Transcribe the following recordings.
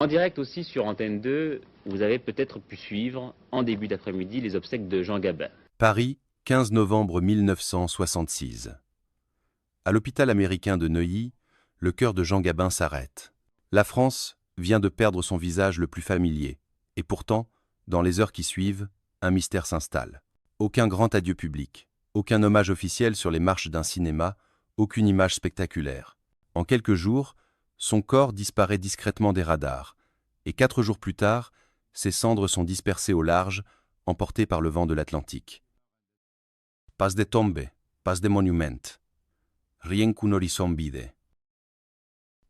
En direct aussi sur Antenne 2, vous avez peut-être pu suivre en début d'après-midi les obsèques de Jean Gabin. Paris, 15 novembre 1966. À l'hôpital américain de Neuilly, le cœur de Jean Gabin s'arrête. La France vient de perdre son visage le plus familier, et pourtant, dans les heures qui suivent, un mystère s'installe. Aucun grand adieu public, aucun hommage officiel sur les marches d'un cinéma, aucune image spectaculaire. En quelques jours, son corps disparaît discrètement des radars, et 4 jours plus tard, ses cendres sont dispersées au large, emportées par le vent de l'Atlantique. Paz de tombe, paz de monument, rien qu'un horizon vide.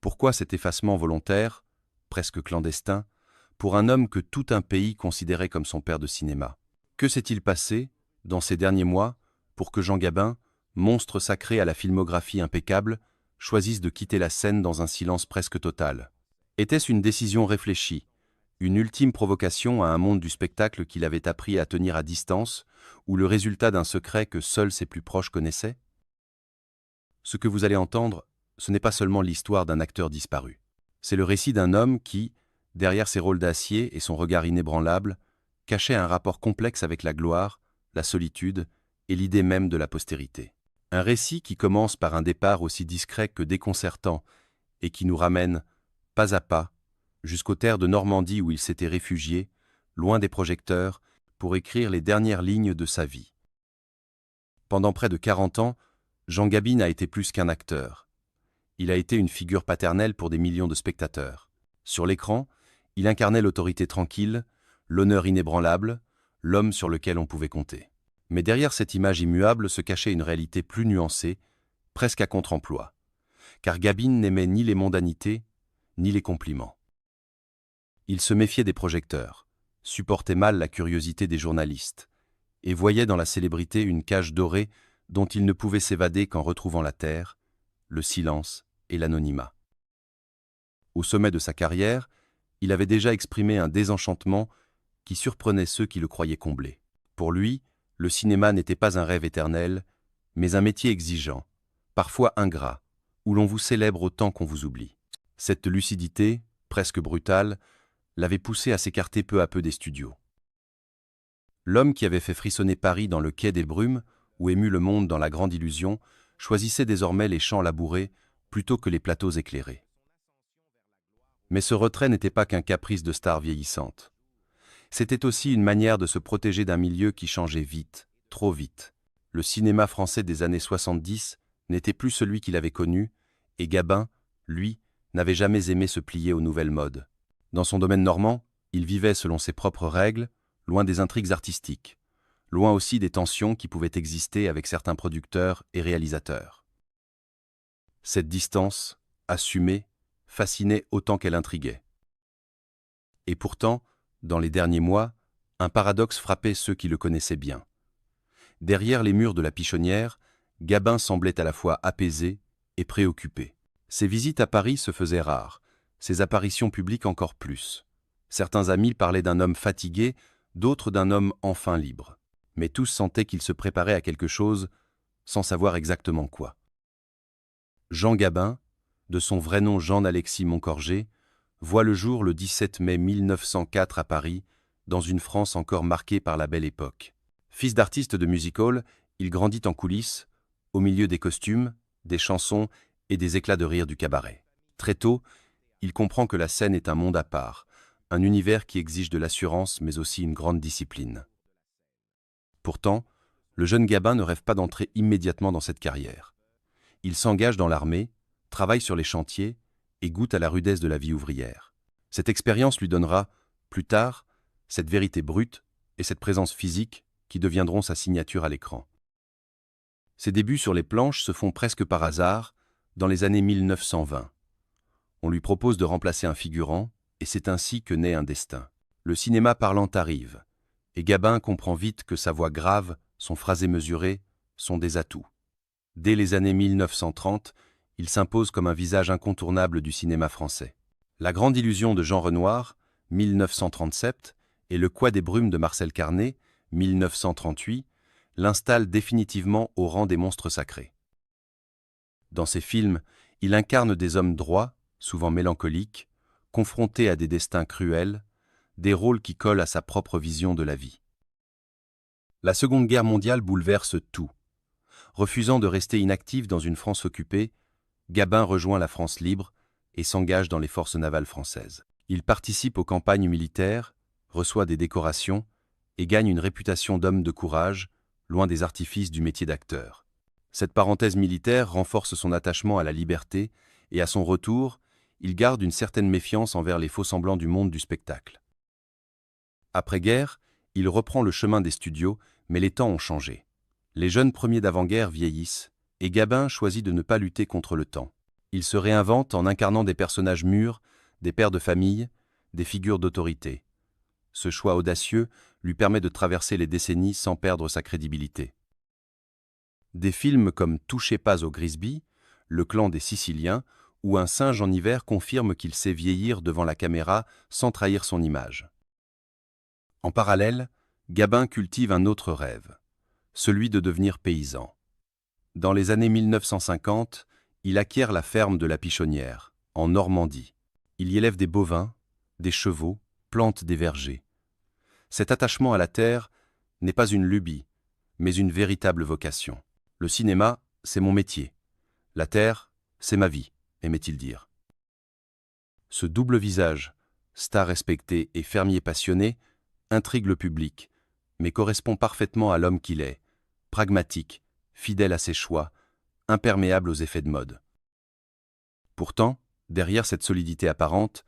Pourquoi cet effacement volontaire, presque clandestin, pour un homme que tout un pays considérait comme son père de cinéma? Que s'est-il passé, dans ces derniers mois, pour que Jean Gabin, monstre sacré à la filmographie impeccable, choisisse de quitter la scène dans un silence presque total? Était-ce une décision réfléchie, une ultime provocation à un monde du spectacle qu'il avait appris à tenir à distance, ou le résultat d'un secret que seuls ses plus proches connaissaient? Ce que vous allez entendre, ce n'est pas seulement l'histoire d'un acteur disparu. C'est le récit d'un homme qui, derrière ses rôles d'acier et son regard inébranlable, cachait un rapport complexe avec la gloire, la solitude et l'idée même de la postérité. Un récit qui commence par un départ aussi discret que déconcertant et qui nous ramène, pas à pas, jusqu'aux terres de Normandie où il s'était réfugié, loin des projecteurs, pour écrire les dernières lignes de sa vie. Pendant près de 40 ans, Jean Gabin a été plus qu'un acteur. Il a été une figure paternelle pour des millions de spectateurs. Sur l'écran, il incarnait l'autorité tranquille, l'honneur inébranlable, l'homme sur lequel on pouvait compter. Mais derrière cette image immuable se cachait une réalité plus nuancée, presque à contre-emploi. Car Gabin n'aimait ni les mondanités, ni les compliments. Il se méfiait des projecteurs, supportait mal la curiosité des journalistes, et voyait dans la célébrité une cage dorée dont il ne pouvait s'évader qu'en retrouvant la terre, le silence et l'anonymat. Au sommet de sa carrière, il avait déjà exprimé un désenchantement qui surprenait ceux qui le croyaient comblé. Pour lui, le cinéma n'était pas un rêve éternel, mais un métier exigeant, parfois ingrat, où l'on vous célèbre autant qu'on vous oublie. Cette lucidité, presque brutale, l'avait poussé à s'écarter peu à peu des studios. L'homme qui avait fait frissonner Paris dans le Quai des Brumes, ou ému le monde dans La Grande Illusion, choisissait désormais les champs labourés plutôt que les plateaux éclairés. Mais ce retrait n'était pas qu'un caprice de star vieillissante. C'était aussi une manière de se protéger d'un milieu qui changeait vite, trop vite. Le cinéma français des années 70 n'était plus celui qu'il avait connu, et Gabin, lui, n'avait jamais aimé se plier aux nouvelles modes. Dans son domaine normand, il vivait selon ses propres règles, loin des intrigues artistiques, loin aussi des tensions qui pouvaient exister avec certains producteurs et réalisateurs. Cette distance, assumée, fascinait autant qu'elle intriguait. Et pourtant, dans les derniers mois, un paradoxe frappait ceux qui le connaissaient bien. Derrière les murs de la Pichonnière, Gabin semblait à la fois apaisé et préoccupé. Ses visites à Paris se faisaient rares, ses apparitions publiques encore plus. Certains amis parlaient d'un homme fatigué, d'autres d'un homme enfin libre. Mais tous sentaient qu'il se préparait à quelque chose, sans savoir exactement quoi. Jean Gabin, de son vrai nom Jean-Alexis Moncorgé, voit le jour le 17 mai 1904 à Paris, dans une France encore marquée par la Belle Époque. Fils d'artiste de music-hall, il grandit en coulisses, au milieu des costumes, des chansons et des éclats de rire du cabaret. Très tôt, il comprend que la scène est un monde à part, un univers qui exige de l'assurance mais aussi une grande discipline. Pourtant, le jeune Gabin ne rêve pas d'entrer immédiatement dans cette carrière. Il s'engage dans l'armée, travaille sur les chantiers et goûte à la rudesse de la vie ouvrière. Cette expérience lui donnera, plus tard, cette vérité brute et cette présence physique qui deviendront sa signature à l'écran. Ses débuts sur les planches se font presque par hasard, dans les années 1920. On lui propose de remplacer un figurant, et c'est ainsi que naît un destin. Le cinéma parlant arrive, et Gabin comprend vite que sa voix grave, son phrasé mesuré, sont des atouts. Dès les années 1930, il s'impose comme un visage incontournable du cinéma français. La Grande Illusion de Jean Renoir, 1937, et Le Quai des Brumes de Marcel Carné, 1938, l'installe définitivement au rang des monstres sacrés. Dans ces films, il incarne des hommes droits, souvent mélancoliques, confronté à des destins cruels, des rôles qui collent à sa propre vision de la vie. La Seconde Guerre mondiale bouleverse tout. Refusant de rester inactif dans une France occupée, Gabin rejoint la France libre et s'engage dans les forces navales françaises. Il participe aux campagnes militaires, reçoit des décorations et gagne une réputation d'homme de courage, loin des artifices du métier d'acteur. Cette parenthèse militaire renforce son attachement à la liberté et à son retour, il garde une certaine méfiance envers les faux-semblants du monde du spectacle. Après-guerre, il reprend le chemin des studios, mais les temps ont changé. Les jeunes premiers d'avant-guerre vieillissent, et Gabin choisit de ne pas lutter contre le temps. Il se réinvente en incarnant des personnages mûrs, des pères de famille, des figures d'autorité. Ce choix audacieux lui permet de traverser les décennies sans perdre sa crédibilité. Des films comme Touchez pas au Grisby, Le clan des Siciliens ou Un singe en hiver confirment qu'il sait vieillir devant la caméra sans trahir son image. En parallèle, Gabin cultive un autre rêve, celui de devenir paysan. Dans les années 1950, il acquiert la ferme de la Pichonnière, en Normandie. Il y élève des bovins, des chevaux, plante des vergers. Cet attachement à la terre n'est pas une lubie, mais une véritable vocation. Le cinéma, c'est mon métier. La terre, c'est ma vie, aimait-il dire. Ce double visage, star respecté et fermier passionné, intrigue le public, mais correspond parfaitement à l'homme qu'il est, pragmatique, fidèle à ses choix, imperméable aux effets de mode. Pourtant, derrière cette solidité apparente,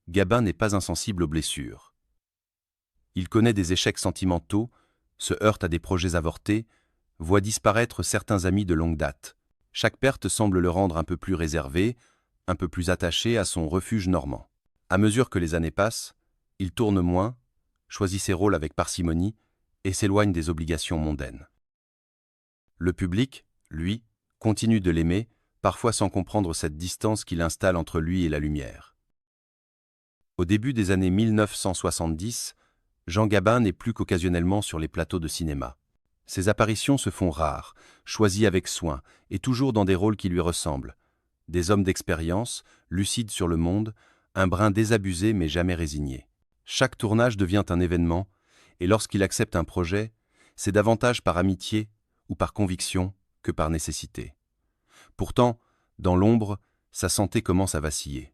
Gabin n'est pas insensible aux blessures. Il connaît des échecs sentimentaux, se heurte à des projets avortés, voit disparaître certains amis de longue date. Chaque perte semble le rendre un peu plus réservé, un peu plus attaché à son refuge normand. À mesure que les années passent, il tourne moins, choisit ses rôles avec parcimonie et s'éloigne des obligations mondaines. Le public, lui, continue de l'aimer, parfois sans comprendre cette distance qu'il installe entre lui et la lumière. Au début des années 1970, Jean Gabin n'est plus qu'occasionnellement sur les plateaux de cinéma. Ses apparitions se font rares, choisies avec soin, et toujours dans des rôles qui lui ressemblent. Des hommes d'expérience, lucides sur le monde, un brin désabusé mais jamais résigné. Chaque tournage devient un événement, et lorsqu'il accepte un projet, c'est davantage par amitié ou par conviction que par nécessité. Pourtant, dans l'ombre, sa santé commence à vaciller.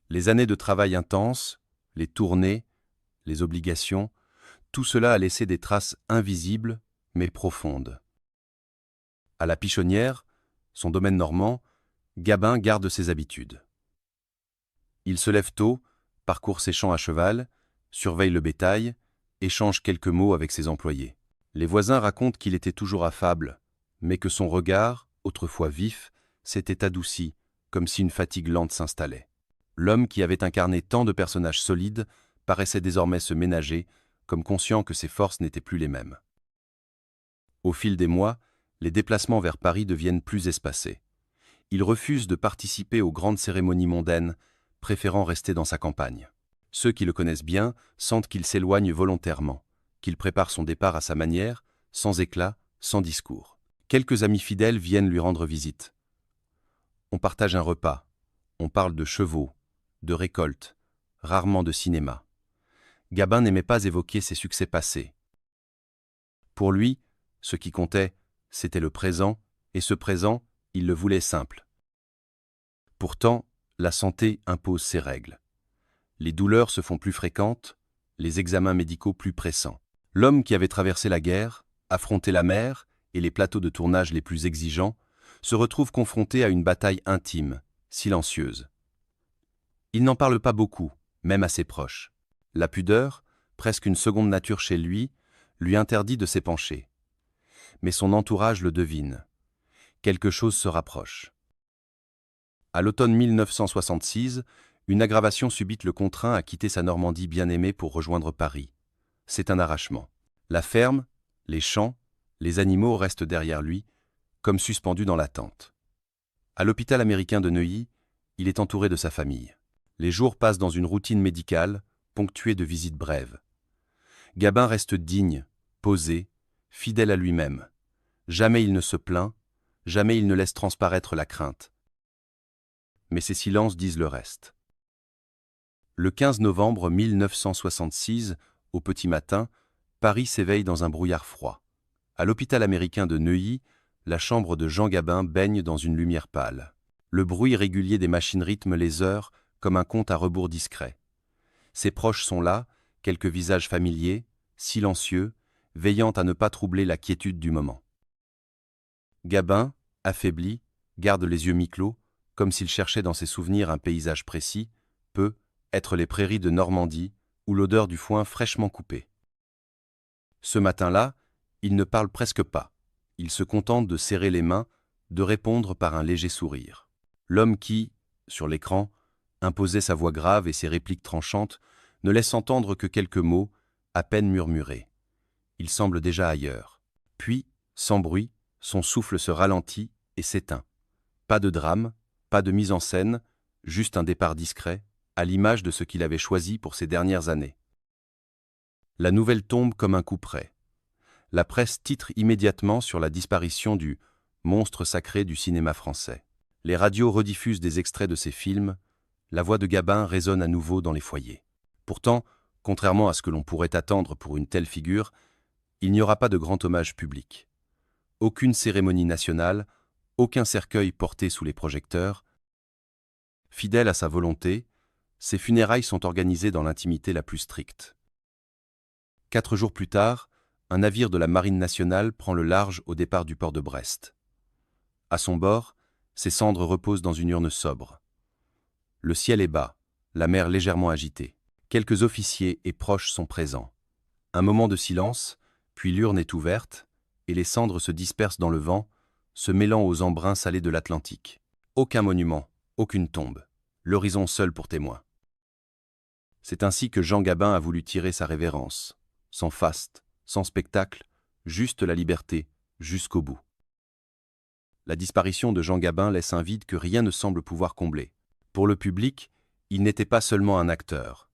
Les années de travail intense, les tournées, les obligations, tout cela a laissé des traces invisibles mais profondes. À la Pichonnière, son domaine normand, Gabin garde ses habitudes. Il se lève tôt, parcourt ses champs à cheval, surveille le bétail, échange quelques mots avec ses employés. Les voisins racontent qu'il était toujours affable, mais que son regard, autrefois vif, s'était adouci, comme si une fatigue lente s'installait. L'homme qui avait incarné tant de personnages solides paraissait désormais se ménager, comme conscient que ses forces n'étaient plus les mêmes. Au fil des mois, les déplacements vers Paris deviennent plus espacés. Il refuse de participer aux grandes cérémonies mondaines, préférant rester dans sa campagne. Ceux qui le connaissent bien sentent qu'il s'éloigne volontairement, qu'il prépare son départ à sa manière, sans éclat, sans discours. Quelques amis fidèles viennent lui rendre visite. On partage un repas, on parle de chevaux, de récoltes, rarement de cinéma. Gabin n'aimait pas évoquer ses succès passés. Pour lui, ce qui comptait, c'était le présent, et ce présent, il le voulait simple. Pourtant, la santé impose ses règles. Les douleurs se font plus fréquentes, les examens médicaux plus pressants. L'homme qui avait traversé la guerre, affronté la mer et les plateaux de tournage les plus exigeants, se retrouve confronté à une bataille intime, silencieuse. Il n'en parle pas beaucoup, même à ses proches. La pudeur, presque une seconde nature chez lui interdit de s'épancher. Mais son entourage le devine. Quelque chose se rapproche. À l'automne 1966, une aggravation subite le contraint à quitter sa Normandie bien-aimée pour rejoindre Paris. C'est un arrachement. La ferme, les champs, les animaux restent derrière lui, comme suspendus dans l'attente. À l'hôpital américain de Neuilly, il est entouré de sa famille. Les jours passent dans une routine médicale, ponctuée de visites brèves. Gabin reste digne, posé, fidèle à lui-même. Jamais il ne se plaint, jamais il ne laisse transparaître la crainte. Mais ses silences disent le reste. Le 15 novembre 1966, au petit matin, Paris s'éveille dans un brouillard froid. À l'hôpital américain de Neuilly, la chambre de Jean Gabin baigne dans une lumière pâle. Le bruit régulier des machines rythme les heures comme un compte à rebours discret. Ses proches sont là, quelques visages familiers, silencieux, veillant à ne pas troubler la quiétude du moment. Gabin, affaibli, garde les yeux mi-clos, comme s'il cherchait dans ses souvenirs un paysage précis, peut être les prairies de Normandie ou l'odeur du foin fraîchement coupé. Ce matin-là, il ne parle presque pas. Il se contente de serrer les mains, de répondre par un léger sourire. L'homme qui, sur l'écran, imposait sa voix grave et ses répliques tranchantes, ne laisse entendre que quelques mots, à peine murmurés. Il semble déjà ailleurs. Puis, sans bruit, son souffle se ralentit et s'éteint. Pas de drame, pas de mise en scène, juste un départ discret, à l'image de ce qu'il avait choisi pour ces dernières années. La nouvelle tombe comme un coup près. La presse titre immédiatement sur la disparition du « monstre sacré du cinéma français ». Les radios rediffusent des extraits de ses films, la voix de Gabin résonne à nouveau dans les foyers. Pourtant, contrairement à ce que l'on pourrait attendre pour une telle figure, il n'y aura pas de grand hommage public. Aucune cérémonie nationale, aucun cercueil porté sous les projecteurs. Fidèle à sa volonté, ses funérailles sont organisées dans l'intimité la plus stricte. 4 jours plus tard, un navire de la Marine nationale prend le large au départ du port de Brest. À son bord, ses cendres reposent dans une urne sobre. Le ciel est bas, la mer légèrement agitée. Quelques officiers et proches sont présents. Un moment de silence, puis l'urne est ouverte, et les cendres se dispersent dans le vent, se mêlant aux embruns salés de l'Atlantique. Aucun monument, aucune tombe, l'horizon seul pour témoin. C'est ainsi que Jean Gabin a voulu tirer sa révérence, sans faste, sans spectacle, juste la liberté, jusqu'au bout. La disparition de Jean Gabin laisse un vide que rien ne semble pouvoir combler. Pour le public, il n'était pas seulement un acteur.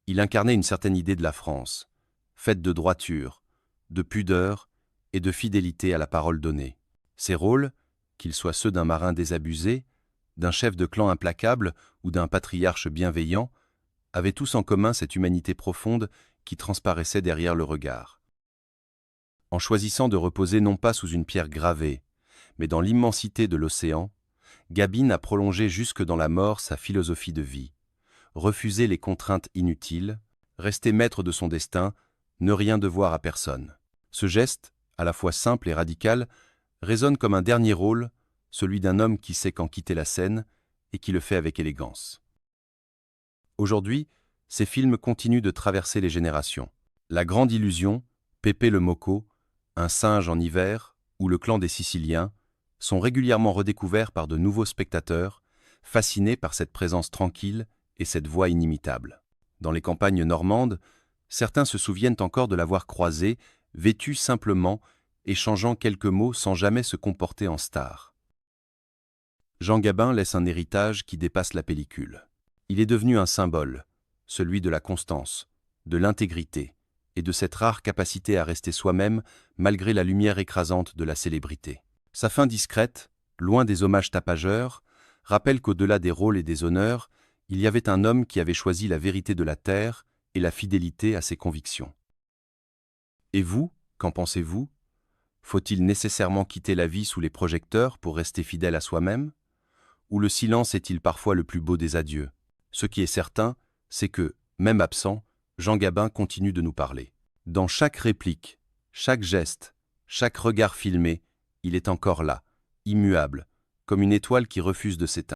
Il incarnait une certaine idée de la France, faite de droiture, de pudeur et de fidélité à la parole donnée. Ses rôles, qu'ils soient ceux d'un marin désabusé, d'un chef de clan implacable ou d'un patriarche bienveillant, avaient tous en commun cette humanité profonde qui transparaissait derrière le regard. En choisissant de reposer non pas sous une pierre gravée, mais dans l'immensité de l'océan, Gabin a prolongé jusque dans la mort sa philosophie de vie, refuser les contraintes inutiles, rester maître de son destin, ne rien devoir à personne. Ce geste, à la fois simple et radical, résonne comme un dernier rôle, celui d'un homme qui sait quand quitter la scène et qui le fait avec élégance. Aujourd'hui, ces films continuent de traverser les générations. La Grande Illusion, Pépé le Mocco, Un singe en hiver ou Le clan des Siciliens sont régulièrement redécouverts par de nouveaux spectateurs, fascinés par cette présence tranquille et cette voix inimitable. Dans les campagnes normandes, certains se souviennent encore de l'avoir croisé, vêtu simplement, échangeant quelques mots sans jamais se comporter en star. Jean Gabin laisse un héritage qui dépasse la pellicule. Il est devenu un symbole, celui de la constance, de l'intégrité et de cette rare capacité à rester soi-même malgré la lumière écrasante de la célébrité. Sa fin discrète, loin des hommages tapageurs, rappelle qu'au-delà des rôles et des honneurs, il y avait un homme qui avait choisi la vérité de la terre et la fidélité à ses convictions. Et vous, qu'en pensez-vous? Faut-il nécessairement quitter la vie sous les projecteurs pour rester fidèle à soi-même? Ou le silence est-il parfois le plus beau des adieux? Ce qui est certain, c'est que, même absent, Jean Gabin continue de nous parler. Dans chaque réplique, chaque geste, chaque regard filmé, il est encore là, immuable, comme une étoile qui refuse de s'éteindre.